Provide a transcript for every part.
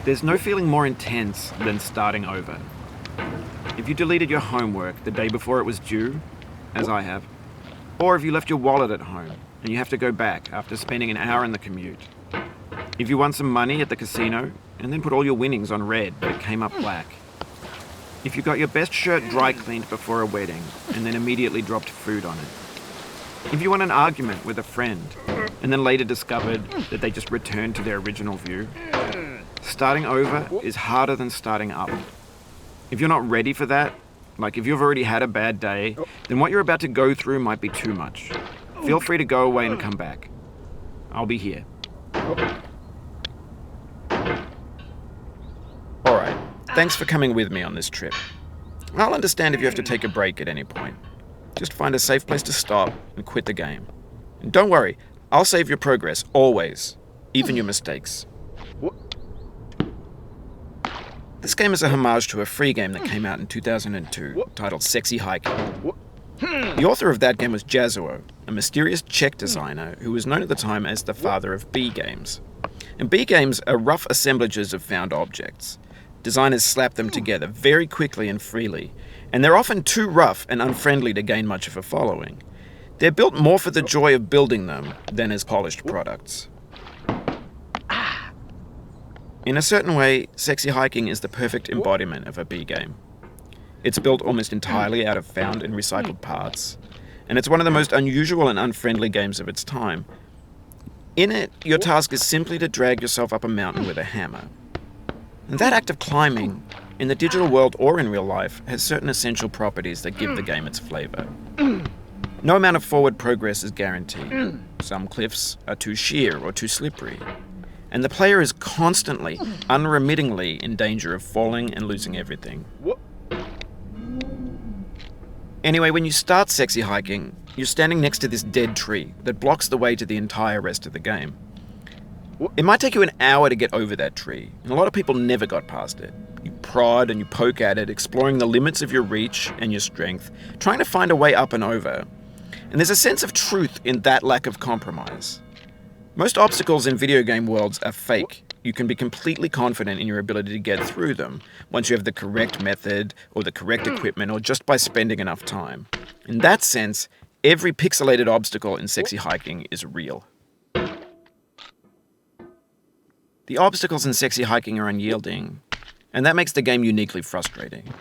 There's no feeling more intense than starting over. If you deleted your homework the day before it was due, as I have, or if you left your wallet at home and you have to go back after spending an hour in the commute. If you won some money at the casino and then put all your winnings on red but it came up black. If you got your best shirt dry cleaned before a wedding and then immediately dropped food on it. If you won an argument with a friend and then later discovered that they just returned to their original view. Starting over is harder than starting up. If you're not ready for that, like if you've already had a bad day, then what you're about to go through might be too much. Feel free to go away and come back. I'll be here. Alright, thanks for coming with me on this trip. I'll understand if you have to take a break at any point. Just find a safe place to stop and quit the game. And don't worry, I'll save your progress, always. Even your mistakes. This game is a homage to a free game that came out in 2002, titled Sexy Hiking. The author of that game was Jazzuo, a mysterious Czech designer who was known at the time as the father of B games. And B games are rough assemblages of found objects. Designers slap them together very quickly and freely, and they're often too rough and unfriendly to gain much of a following. They're built more for the joy of building them than as polished products. In a certain way, Sexy Hiking is the perfect embodiment of a B game. It's built almost entirely out of found and recycled parts, and it's one of the most unusual and unfriendly games of its time. In it, your task is simply to drag yourself up a mountain with a hammer. And that act of climbing, in the digital world or in real life, has certain essential properties that give the game its flavor. No amount of forward progress is guaranteed. Some cliffs are too sheer or too slippery. And the player is constantly, unremittingly in danger of falling and losing everything. Anyway, when you start Sexy Hiking, you're standing next to this dead tree that blocks the way to the entire rest of the game. It might take you an hour to get over that tree, and a lot of people never got past it. You prod and you poke at it, exploring the limits of your reach and your strength, trying to find a way up and over. And there's a sense of truth in that lack of compromise. Most obstacles in video game worlds are fake. You can be completely confident in your ability to get through them once you have the correct method or the correct equipment or just by spending enough time. In that sense, every pixelated obstacle in Sexy Hiking is real. The obstacles in Sexy Hiking are unyielding, and that makes the game uniquely frustrating.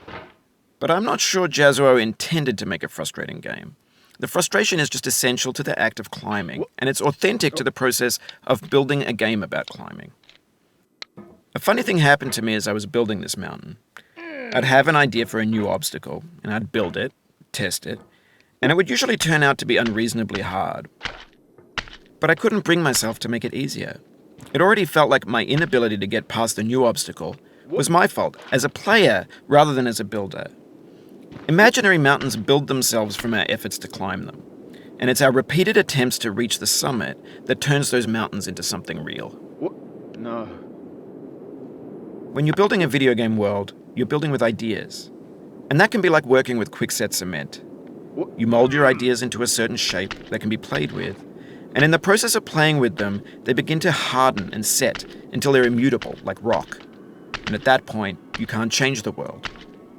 But I'm not sure Jazzuo intended to make a frustrating game. The frustration is just essential to the act of climbing, and it's authentic to the process of building a game about climbing. A funny thing happened to me as I was building this mountain. I'd have an idea for a new obstacle, and I'd build it, test it, and it would usually turn out to be unreasonably hard. But I couldn't bring myself to make it easier. It already felt like my inability to get past the new obstacle was my fault, as a player rather than as a builder. Imaginary mountains build themselves from our efforts to climb them, and it's our repeated attempts to reach the summit that turns those mountains into something real. No. When you're building a video game world, you're building with ideas, and that can be like working with quickset cement. You mold your ideas into a certain shape that can be played with, and in the process of playing with them, they begin to harden and set until they're immutable, like rock. And at that point, you can't change the world.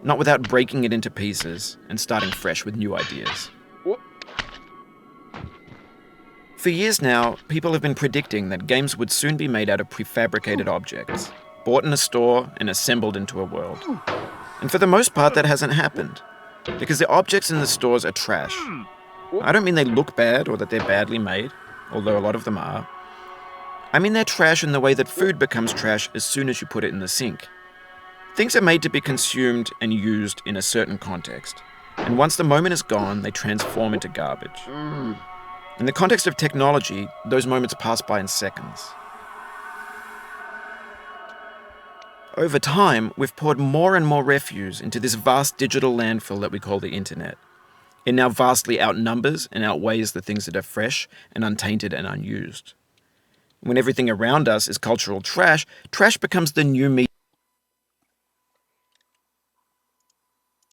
Not without breaking it into pieces and starting fresh with new ideas. For years now, people have been predicting that games would soon be made out of prefabricated objects, bought in a store and assembled into a world. And for the most part, that hasn't happened, because the objects in the stores are trash. I don't mean they look bad or that they're badly made, although a lot of them are. I mean they're trash in the way that food becomes trash as soon as you put it in the sink. Things are made to be consumed and used in a certain context, and once the moment is gone, they transform into garbage. In the context of technology, those moments pass by in seconds. Over time, we've poured more and more refuse into this vast digital landfill that we call the internet. It now vastly outnumbers and outweighs the things that are fresh and untainted and unused. When everything around us is cultural trash, trash becomes the new media